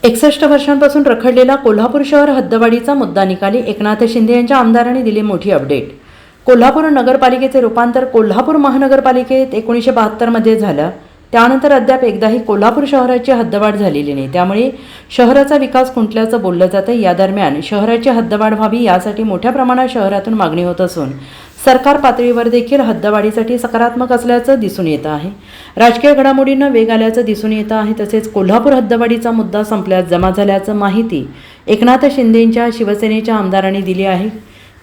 61 वर्षांपासून रखडलेला कोल्हापूर शहर हद्दवाढीचा मुद्दा निकाली एकनाथ शिंदे यांच्या आमदारांनी दिली मोठी अपडेट। कोल्हापूर नगरपालिकेचे रूपांतर कोल्हापूर महानगरपालिकेत 1972 मध्ये झालं। त्यानंतर अद्याप एकदाही कोल्हापूर शहराची हद्दवाढ झालेली नाही, त्यामुळे शहराचा विकास खुंटल्याचं बोललं जातं। या दरम्यान शहराची हद्दवाढ व्हावी यासाठी मोठ्या प्रमाणात शहरातून मागणी होत असून सरकार पातळीवर देखील हद्दवाढीसाठी सकारात्मक असल्याचं दिसून येत आहे। राजकीय घडामोडींना वेग आल्याचं दिसून येत आहे। तसेच कोल्हापूर हद्दवाढीचा मुद्दा संपल्यास जमा झाल्याचं माहिती एकनाथ शिंदेंच्या शिवसेनेच्या आमदारांनी दिली आहे।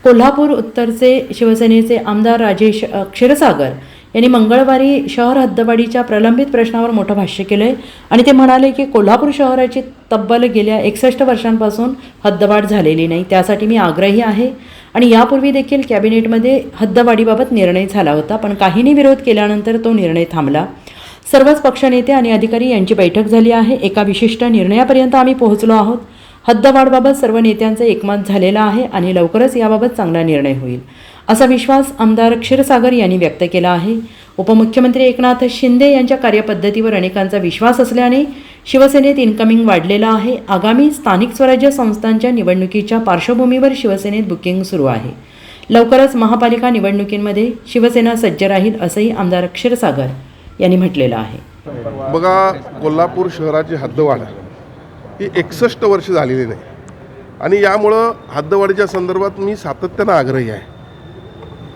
कोल्हापूर उत्तरचे शिवसेनेचे आमदार राजेश क्षीरसागर यांनी मंगळवारी शहर हद्दवाढीच्या प्रलंबित प्रश्नावर मोठं भाष्य केलंय आणि ते म्हणाले की कोल्हापूर शहराची तब्बल गेल्या 61 वर्षांपासून हद्दवाढ झालेली नाही, त्यासाठी मी आग्रही आहे आणि यापूर्वी देखील कॅबिनेटमध्ये हद्दवाढीबाबत निर्णय झाला होता, पण काहींनी विरोध केल्यानंतर तो निर्णय थांबला। सर्वच पक्षनेते आणि अधिकारी यांची बैठक झाली आहे। एका विशिष्ट निर्णयापर्यंत आम्ही पोहोचलो आहोत। हद्दवाढीबाबत सर्व नेत्यांचं एकमत झालेलं आहे आणि लवकरच याबाबत चांगला निर्णय होईल, असा विश्वास आमदार क्षीरसागर यांनी व्यक्त केला आहे। उपमुख्यमंत्री एकनाथ शिंदे यांच्या कार्यपद्धतीवर अनेकांचा विश्वास असल्याने शिवसेनेत इन्कमिंग वाढलेलं आहे। आगामी स्थानिक स्वराज्य संस्थांच्या निवडणुकीच्या पार्श्वभूमीवर शिवसेनेत बुकिंग सुरू आहे। लवकरच महापालिका निवडणुकींमध्ये शिवसेना सज्ज राहील, असंही आमदार क्षीरसागर यांनी म्हटलेलं आहे। बघा, कोल्हापूर शहराची हद्दवाढ ही 61 वर्ष झालेली नाही आणि यामुळं हद्दवाढीच्या संदर्भात मी सातत्यानं आग्रही आहे।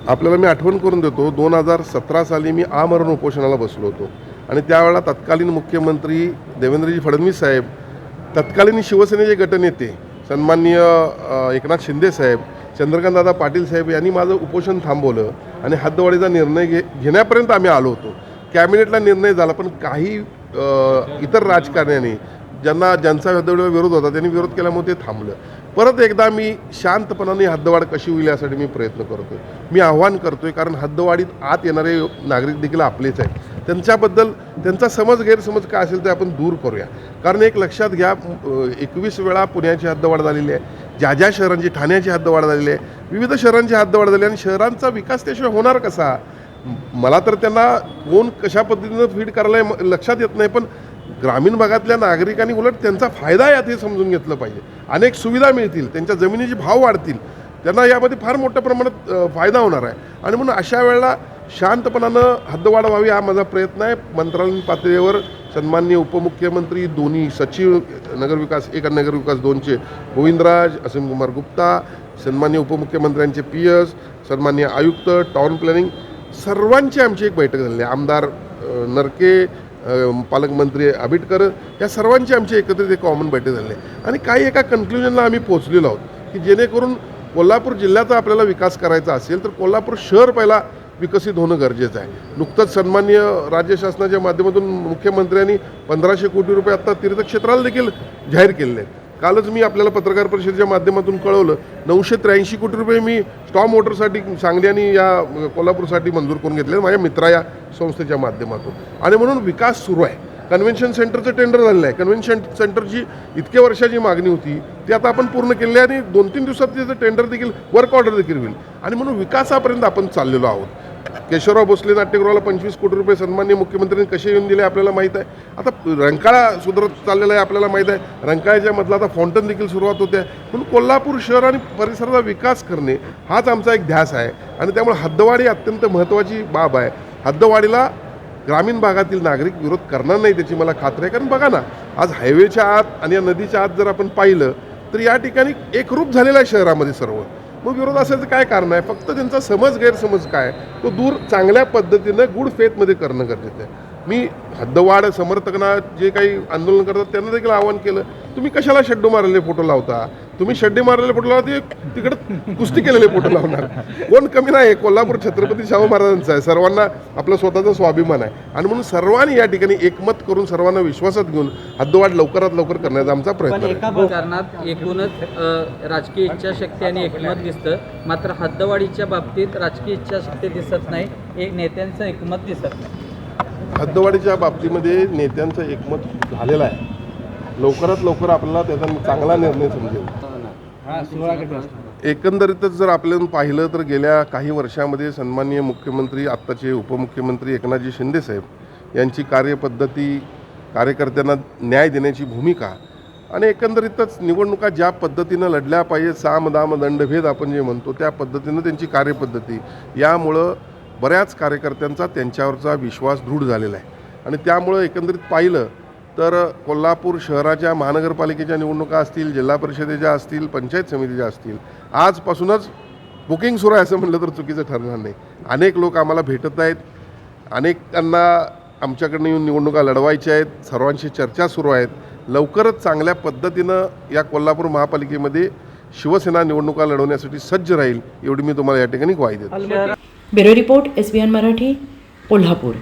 आपल्याला मी आठवण करून देतो, 2017 साली मी आमरण उपोषणाला बसलो होतो आणि त्यावेळेला तत्कालीन मुख्यमंत्री देवेंद्रजी फडणवीस साहेब, तत्कालीन शिवसेनेचे गटनेते सन्माननीय एकनाथ शिंदे साहेब, चंद्रकांतदादा पाटील साहेब यांनी माझं उपोषण थांबवलं आणि हद्दवाढीचा निर्णय घेण्यापर्यंत आम्ही आलो होतो। कॅबिनेटला निर्णय झाला, पण काही इतर राजकारण्यांनी ज्यांचा हद्दवाढीवर विरोध होता त्यांनी विरोध केल्यामुळे ते थांबलं। परत एकदा मी शांतपणाने हद्दवाढ कशी होईल यासाठी मी प्रयत्न करतोय, मी आव्हान करतोय, कारण हद्दवाढीत आत येणारे नागरिक देखील आपलेच आहेत। त्यांच्याबद्दल त्यांचा गैरसमज काय असेल ते आपण दूर करूया। कारण एक लक्षात घ्या, 21 वेळा पुण्याची हद्दवाढ झालेली आहे, ज्या शहरांची, ठाण्याची हद्दवाढ झालेली आहे, विविध शहरांची हद्दवाढ झाली आणि शहरांचा विकास त्याशिवाय होणार कसा? मला तर त्यांना कोण कशा पद्धतीनं फीड करायला लक्षात येत नाही, पण ग्रामीण भागातल्या नागरिकांनी उलट त्यांचा फायदा यात हे समजून घेतलं पाहिजे। अनेक सुविधा मिळतील, त्यांच्या जमिनीचे भाव वाढतील, त्यांना यामध्ये फार मोठ्या प्रमाणात फायदा होणार आहे आणि म्हणून अशा वेळेला शांतपणानं हद्दवाढ व्हावी हा माझा प्रयत्न आहे। मंत्रालयीन पातळीवर सन्माननीय उपमुख्यमंत्री, दोन्ही सचिव नगरविकास 1 आणि नगरविकास 2चे गोविंदराज, असीम कुमार गुप्ता, सन्माननीय उपमुख्यमंत्र्यांचे PS, सन्माननीय आयुक्त, टाउन प्लॅनिंग, सर्वांची आमची एक बैठक झाली आहे। आमदार नरके, पालकमंत्री आबिटकर, या सर्वांची आमची एकत्रित एक कॉमन बैठक झाली आहे आणि काही एका कन्क्लुजनला आम्ही पोहोचलेलो आहोत की जेणेकरून कोल्हापूर जिल्ह्याचा आपल्याला विकास करायचा असेल तर कोल्हापूर शहर पहिला विकसित होणं गरजेचं आहे। नुकतंच सन्माननीय राज्य शासनाच्या माध्यमातून मुख्यमंत्र्यांनी 1500 कोटी रुपये आत्ता तीर्थक्षेत्राला देखील जाहीर केलेले आहेत। कालच मी आपल्याला पत्रकार परिषदेच्या माध्यमातून कळवलं, 983 कोटी रुपये मी स्टॉर्म वॉटरसाठी सांगली आणि या कोल्हापूरसाठी मंजूर करून घेतले माझ्या मित्रा या संस्थेच्या माध्यमातून आणि म्हणून विकास सुरू आहे। कन्व्हेन्शन सेंटरचं टेंडर झालेलं आहे। कन्व्हेन्शन सेंटरची इतक्या वर्षाची मागणी होती ती आता आपण पूर्ण केली आहे आणि 2-3 दिवसात त्याचं टेंडर देखील, वर्क ऑर्डर देखील होईल आणि म्हणून विकासापर्यंत आपण चाललेलो आहोत। केशवराव भोसले नाट्यगृहाला 25 कोटी रुपये सन्माननीय मुख्यमंत्र्यांनी कसे येऊन दिले आपल्याला माहीत आहे। आता रंकाळा सुधारत चाललेला आहे, आपल्याला माहीत आहे। रंकाळ्याच्या मधला आता फाउंटन देखील सुरुवात होते आहे। म्हणून कोल्हापूर शहर आणि परिसराचा विकास करणे हाच आमचा एक ध्यास आहे आणि त्यामुळे हद्दवाढी अत्यंत महत्त्वाची बाब आहे। हद्दवाढीला ग्रामीण भागातील नागरिक विरोध करणार नाही त्याची मला खात्री आहे, कारण बघा ना, आज हायवेच्या आत आणि या नदीच्या आत जर आपण पाहिलं तर या ठिकाणी एकरूप झालेलं आहे शहरामध्ये सर्व। मग विरोध असायचं काय कारण आहे? फक्त त्यांचा गैरसमज काय तो दूर चांगल्या पद्धतीनं गुड फेथमध्ये करणं गरजेचं आहे। मी हद्दवाढ समर्थकांना, जे काही आंदोलन करतात त्यांना देखील आवाहन केलं, तुम्ही कशाला शड्डू मारलेले फोटो लावता? तुम्ही शड्डे मारलेले फोटो लावता, ते तिकडं कुस्ती केलेले फोटो लावणार कोण कमी नाही। कोल्हापूर छत्रपती शाहू महाराजांचा आहे, सर्वांना आपला स्वतःचा स्वाभिमान आहे आणि म्हणून सर्वांनी या ठिकाणी एकमत करून सर्वांना विश्वासात घेऊन हद्दवाढ लवकरात लवकर करण्याचा आमचा प्रयत्न आहे। कारणात एकूणच राजकीय इच्छाशक्ती आणि एकमत दिसतं, मात्र हद्दवाढीच्या बाबतीत राजकीय इच्छाशक्ती दिसत नाही, एक नेत्यांचं एकमत दिसत नाही। हद्दवाढीच्या बाबतीमध्ये नेत्यांचं एकमत झालेलं आहे, लवकरात लवकर आपल्याला त्याचा चांगला निर्णय समजेल। एकंदरीतच जर आपल्याला पाहिलं तर गेल्या काही वर्षामध्ये सन्माननीय मुख्यमंत्री, आत्ताचे उपमुख्यमंत्री एकनाथजी शिंदे साहेब यांची कार्यपद्धती, कार्यकर्त्यांना न्याय देण्याची भूमिका आणि एकंदरीतच निवडणुका ज्या पद्धतीनं लढल्या पाहिजे, साम दाम दंडभेद आपण जे म्हणतो त्या पद्धतीनं त्यांची कार्यपद्धती, यामुळं बऱ्याच कार्यकर्त्यांचा त्यांच्यावरचा विश्वास दृढ झालेला आहे. आणि त्यामुळं एकंदरीत पाहिलं तर कोल्हापूर शहराच्या महानगरपालिकेच्या निवडणुका असतील, जिल्हा परिषदेच्या असतील, पंचायत समितीच्या असतील, आजपासूनच बुकिंग सुरू आहे असं म्हटलं तर चुकीचं ठरणार नाही. अनेक लोक आम्हाला भेटत आहेत, अनेकांना आमच्याकडनं येऊन निवडणुका लढवायच्या आहेत, सर्वांशी चर्चा सुरू आहेत. लवकरच चांगल्या पद्धतीनं या कोल्हापूर महापालिकेमध्ये शिवसेना निवडणुका लढवण्यासाठी सज्ज राहील एवढी मी तुम्हाला या ठिकाणी ग्वाही देतो. Bureau report SBN Marathi, Kolhapur.